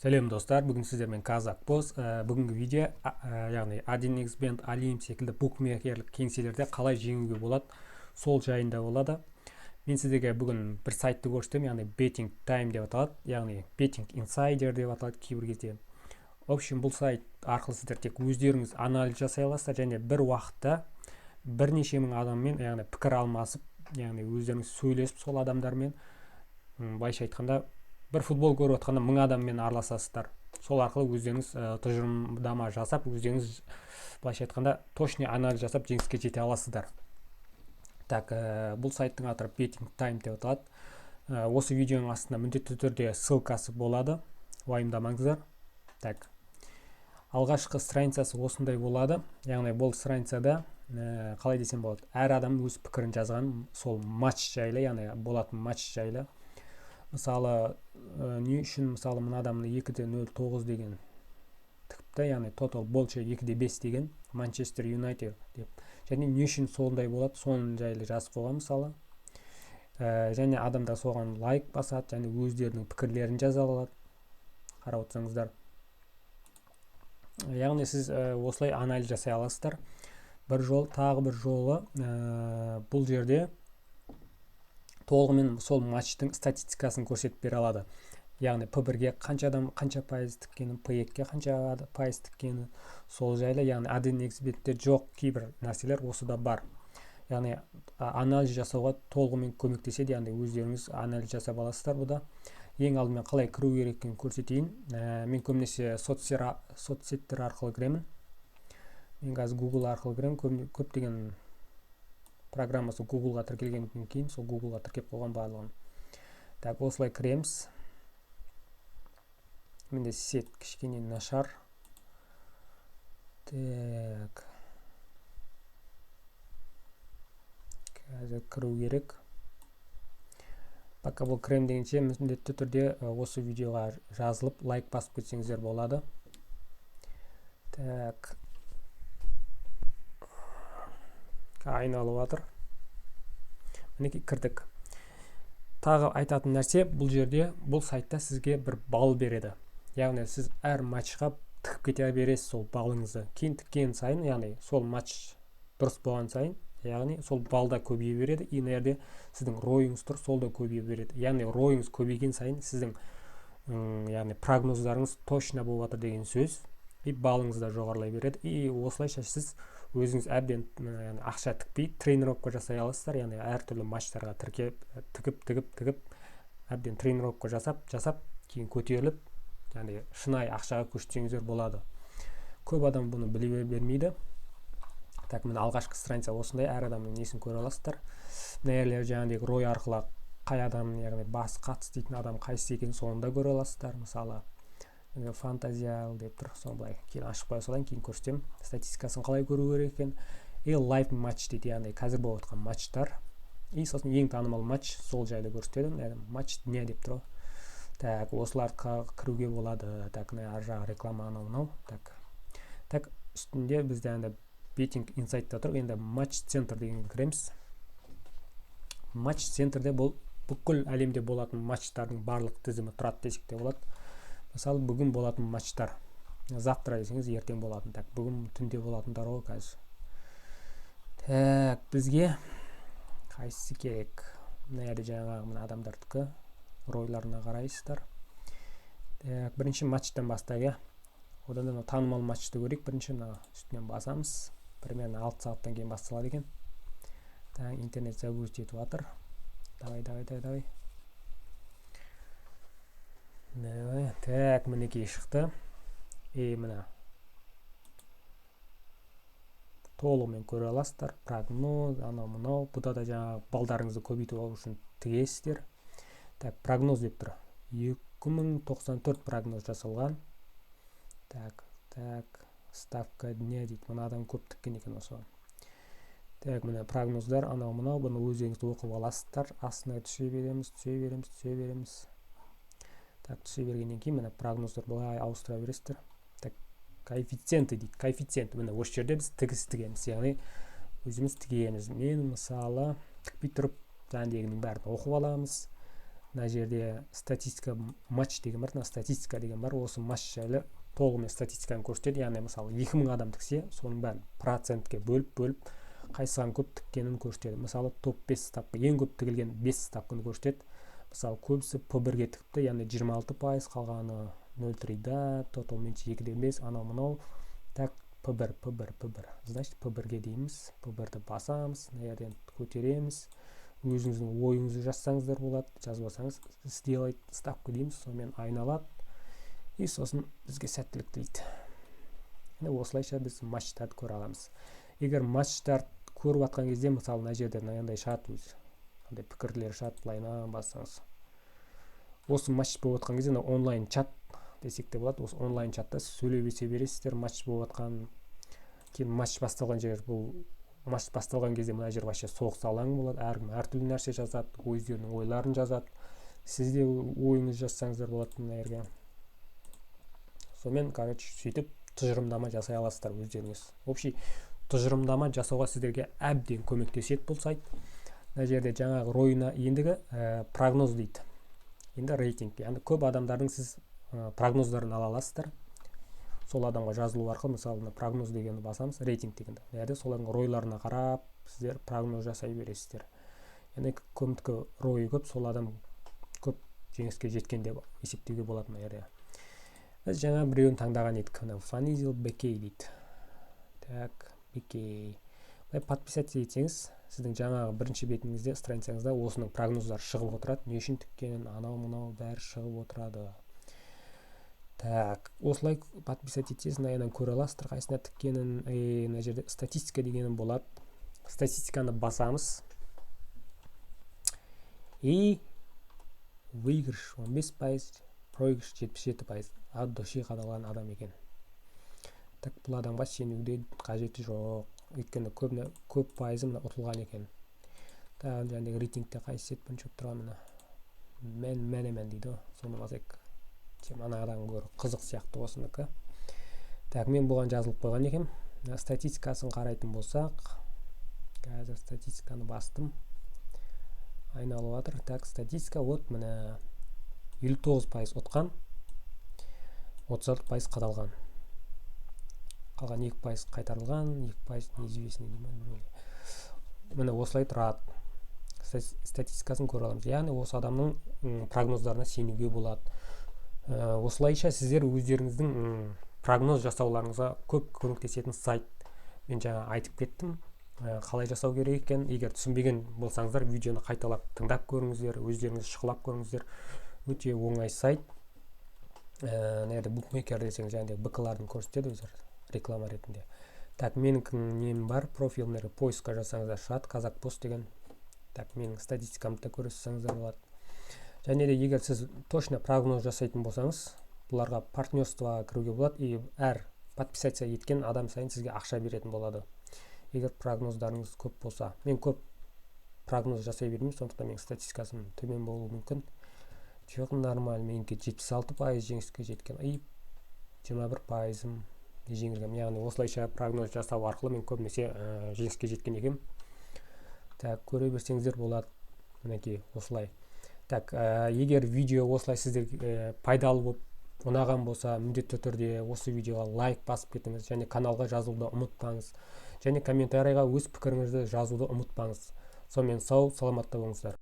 Сәлем достар, бүгін сіздермен Казак Пост. Бүгінгі видео, яғни 1x Band, Alim секілді букмекерлік кеңселерде қалай жеңуге болады, сол жайында болады. Мен сіздерге бүгін бір сайтты көрсетемін, яғни Betting Time деп аталады, яғни Betting Insider деп аталады кейбір кезде. В общем, бұл сайт арқылы сіздер тек өздеріңіз анализ жасай аласыздар және бір уақытта бірнеше мың адаммен, яғни пікір алмасып, яғни өздеріңіз сөйлесіп сол адамдармен, былайша айтқанда, бір футбол көріп отқанда 1000 адаммен араласасыздар. Сол арқылы өздеріңіз тұжырымдама жасап, өздеріңіз былайша айтқанда точный анализ жасап жеңіске жете аласыздар. Так, бұл сайттың аты Betting Time деп аталады. Осы видеоның астында міндетті түрде ссылкасы болады. Уайымдамаңыздар. Так. Алғашқы страницасы осындай болады. Яғни бұл страницада қалай десем болады, әр адам өз пікірін жазған сол матч жайлы, яғни болатын матч жайлы. Мысалы, не үшін мысалы мына адамны 2-0-9 деген тікіпті, яғни total болчы 2-5 деген Манчестер Юнайтед деп. Және не үшін сондай болады, соның жайлы жазып қойған мысалы. Және адамдар соған лайк басады, және өздерінің пікірлерін жаза алады. Қарап отырсаңыздар. Яғни сіз осылай анализ жасай аласыздар. Бір жол, тағы бір жолы бұл жерде толығымен сол матчтың статистикасын көрсетіп бере алады. Яғни P1-ге қанша адам қанша пайыз тіккені, P2-ге қанша пайыз тіккені, сол жайлы, яғни 1x Bet'те жоқ кейбір нәрселер осыда бар. Яғни анализ жасауға толығымен көмектеседі, яғни өздеріңіз анализ жасап аласыздар бұда. Ең алдымен қалай кіру керек екенін көрсетейін. Мен көбінесе соцсеттер арқылы кіремін. Мен қазір Google арқылы кіремін, көптеген программасы Google-ға тіркелгеннен кейін сол Google-ға тіркеп қойған барлығын. Так, осылай кіреміз. Менде сет кішкене нашар. Так. Қазір кіру керек. Пока бұл кірем дегенше, міндетті түрде осы видеоға жазылып, лайк басып кетсеңіздер болады. Так. Айналып жатыр. Мінекей кірдік. Тағы айтатын нәрсе, бұл жерде, бұл сайтта сізге бір балл береді. Яғни сіз әр матчқа тікіп кете бересіз сол балыңызды. Кейін тіккен сайын, яғни сол матч дұрыс болған сайын, яғни сол балда көбейе береді. И нәрде сіздің ройыңыз тұр, сол да көбейе береді. Яғни ройыңыз көбейген сайын сіздің яғни прогноздарыңыз точно болып жатыр деген сөз. И балыңыз да жоғарылай береді. И осылайша сіз өзіңіз әбден ақша тікпей тренировка жасай аласыздар, яғни әртүрлі матчтарға тігіп әбден тренировка жасап, кейін көтеріліп, яғни шынайы ақшаға көшсеңіздер болады. Көп адам бұны біле бермейді. Так, міне алғашқы страница осындай, әр адамның несін көре аласыздар. Нәрлер жаңағыдегі рой арқылы қай адам, яғни бас қатыстайтын адам қайсысы екенін соны да көре аласыздар. Мысалы, фантазиал деп тұр, соны былай кейін ашып қоя салайын, кейін көрсетемін статистикасын қалай көру керек екен. И лайв матч дейді, яғни қазір болып жатқан матчтар. И сосын ең танымал матч сол жайлы көрсетеді. Матч дня деп тұр. Так, осылар кіруге болады. Так, ар жағы реклама анау. Так, үстінде бізде Betting Insight-та тұр. Енді матч центр деген кіреміз. Матч центрде бұл бүкіл әлемде болатын матчтардың барлық тізімі тұрады десек те болады. Мысалы, бүгін болатын матчтар. Завтра десеңіз, ертең болатын. Так, бүгін түнде болатындар ғой қазір. Так, бізге қайсысы керек? Нәрде жаңағы мына адамдардікі ройларына қарайсыздар. Так, бірінші матчтан бастайық. Одан да танымал матчты көрейік. Бірінші үстінен басамыз. Примерно 6 сағаттан кейін басталады екен. Так, интернет загрузить етіп жатыр. Давай. Так, мінекей шықты. Мына толығымен көре аласыздар. Прогноз, анау-мынау. Бұда да жаңа балдарыңызды көбейту үшін тігесіздер. Так, прогноз деп тұр. 2094 прогноз жасалған. Так, ставка дня дейді. Мұна адам көп тіккен екен осы. Так, мына прогноздар, анау-мынау. Бұны өздеріңізді оқып аласыздар. Астына түсе береміз. Так, түсе бергеннен кейін мына прогноздар былай ауыстыра бересіздер. Так, коэффициенті дейді. Коэффициент. Міне осы жерде біз тігеміз. Яғни өзіміз тігеміз. Мен мысалы тікпей тұрып, жаңағыдегінің бәрін оқып аламыз. мына жерде статистика матч деген бар, статистика деген бар. Осы матч жайлы толығымен статистиканы көрсетеді. Яғни мысалы 2000 адам тіксе, соның бәрін процентке бөліп қайсыған көп тіккенін көрсетеді. Мысалы топ 5 ставка, ең көп тігілген 5 ставканы көрсетеді. Мысалы көбісі P1-ге тікті, яғни 26%, қалғаны 0,3-да, total менше 2,5, анау-мынау. Так, P1. Значит, P1-ге дейміз. P1-ді басамыз, мына жерден көтереміз. Өзіңіздің ойыңызды жазсаңыздар болады, жазбасаңыз сделать ставка дейміз, сонымен айналады. И сосын бізге сәттілік тілейді. Осылайша біз матчтарды көре аламыз. Егер матчтарды көріп атқан кезде, мысалы мына жерде мынандай шығады, өзі қандай пікірлер шығады, былайынан бассаңыз. Осы матч болып атқан кезде онлайн чат десек те болады. Осы онлайн чатта сөйлей бересіздер, матч болып атқан. Кейін матч басталған кезде мына жер вообще соғыс алаңы болады. Әркім әртүрлі нәрсе жазады, өздерінің ойларын жазады. Сіз де ойыңыз жазсаңыздар болады мына жерге. Сонымен, сөйтіп тұжырымдама жасай аласыздар өздеріңіз. Общий тұжырымдама жасауға сіздерге әбден көмектеседі бұл сайт. Мына жерде жаңағы ройына ендігі прогноз дейді. Енді рейтинг. Яғни көп адамдардың сіз прогноздарын ала аласыздар. Сол адамға жазылу арқылы, мысалы прогноз дегенді басамыз, рейтинг дегенді. Яғни солардың ройларына қарап сіздер прогноз жасай бересіздер. Яғни кімдікі ройы көп, сол адам көп жеңіске жеткен деп есептеуге болады мына жерде. Біз жаңа біреуін таңдаған едік. Фанизил Бекей дейді. Так, Бекей. Подписаться етсеңіз, сіздің жаңағы бірінші бетіңізде, страницаңызда осының прогноздары шығып отырады. Не үшін тіккенін, анау-мынау бәрі шығып отырады. Так, осылай подписаться етсеңіз, мына көре аласыздар қайсына тіккенін. Мына жерде статистика дегенім болады. Статистиканы басамыз. И выигрыш 15%, проигрыш 77%. От души қадалған адам екен. Так, бұл адамға сенуге қажеті жоқ. Өйткені көп пайызы ұтылған екен. Так, жаңағы рейтингте қайсы сет бірінші тұрған мен дейді. Соны басайық. Ана адам көрі қызық сияқты осыныкі. Так, мен бұған жазылып қойған екен. Статистикасын қарайтын болсақ, қазір статистиканы бастым. Айналып жатыр. Так, статистика от міне 59% ұтқан, 36% қадалған. Қалған 2% қайтарылған, 2% неизвестный деймін. Міне осылай тұрады. Статистикасын көре аламыз. Яғни осы адамның прогноздарына сенуге болады. Осылайша сіздер өздеріңіздің прогноз жасауларыңызға көп көмектесетін сайт. Мен жаңа айтып кеттім, қалай жасау керек екен. Егер түсінбеген болсаңыздар, видеоны қайталап тыңдап көріңіздер, өздеріңіз шұқылап көріңіздер. Өте оңай сайт. Nerede bookmaker десеңіз, жаңағыдай БК-лардың көрсетеді өздері реклама ретінде. Так, менің нем бар, профилімдегі поиска жасаңыздар шығады, Казакпост деген. Так, менің статистикамды көрсеңіздер болады. Және де егер сіз точно прогноз жасайтын болсаңыз, бұларға партнерствоға кіруге болады, и әр подписаться еткен адам сайын сізге ақша беретін болады. Егер прогноздарыңыз көп болса, мен көп прогноз жасай бермеймін, сондықтан менің статистикасым төмен болуы мүмкін. Жоқ, нормаль, меніңкі 76% жеңіске жеткен, и 21% жеңілгем. Яғни осылайша прогноз жасау арқылы мен көбінесе жеңіске жеткен екем. Так, көре берсеңіздер болады. Мінекей осылай. Так, егер видео осылай сіздерге пайдалы болып ұнаған болса, міндетті түрде осы видеоға лайк басып кетіңіз, және каналға жазылуды ұмытпаңыз. Және комментарийға өз пікіріңізді жазуды ұмытпаңыз. Сонымен сау, саламатта болыңыздар.